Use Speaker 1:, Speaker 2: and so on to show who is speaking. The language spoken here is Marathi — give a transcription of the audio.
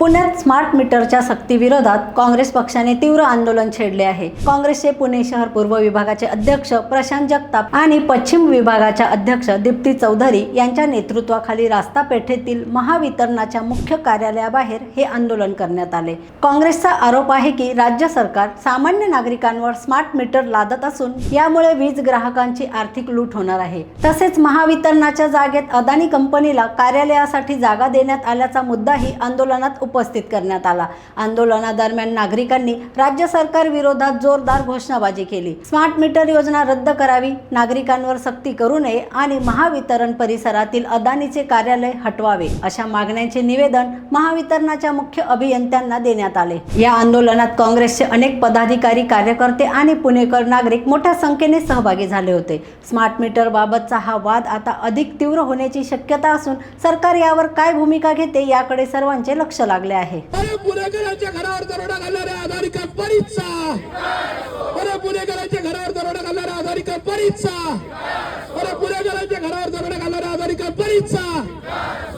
Speaker 1: पुण्यात स्मार्ट मीटरच्या सक्तीविरोधात काँग्रेस पक्षाने तीव्र आंदोलन छेडले आहे। काँग्रेसचे पुणे शहर पूर्व विभागाचे अध्यक्ष प्रशांत जगताप आणि पश्चिम विभागाच्या अध्यक्ष दीप्ती चौधरी यांच्या नेतृत्वाखाली रास्ता पेठेतील महावितरणाच्या मुख्य कार्यालयाबाहेर हे आंदोलन करण्यात आले। काँग्रेसचा आरोप आहे की राज्य सरकार सामान्य नागरिकांवर स्मार्ट मीटर लादत असून यामुळे वीज ग्राहकांची आर्थिक लूट होणार आहे। तसेच महावितरणाच्या जागेत अदानी कंपनीला कार्यालयासाठी जागा देण्यात आल्याचा मुद्दाही आंदोलनात उपस्थित करण्यात आला। आंदोलनादरम्यान नागरिकांनी राज्य सरकार विरोधात जोरदार घोषणाबाजी केली। स्मार्ट मीटर योजना रद्द करावी, नागरिकांवर सक्ती करू नये आणि महावितरण परिसरातील अदानीचे कार्यालय हटवावे अशा मागण्यांचे निवेदन महावितरणाच्या मुख्य अभियंत्यांना देण्यात आले। या आंदोलनात काँग्रेसचे अनेक पदाधिकारी, कार्यकर्ते आणि पुणेकर नागरिक मोठ्या संख्येने सहभागी झाले होते। स्मार्ट मीटर बाबतचा हा वाद आता अधिक तीव्र होण्याची शक्यता असून सरकार यावर काय भूमिका घेते याकडे सर्वांचे लक्ष लागले आहे।
Speaker 2: पुणेकरांच्या घरावर दरोडा घालणाऱ्या अदानी कंपनीचा, पुणेकरांच्या घरावर दरोडा घालणाऱ्या अदानी कंपनीचा, पुणेकरांच्या घरावर दरोडा घालणाऱ्या अदानी कंपनीचा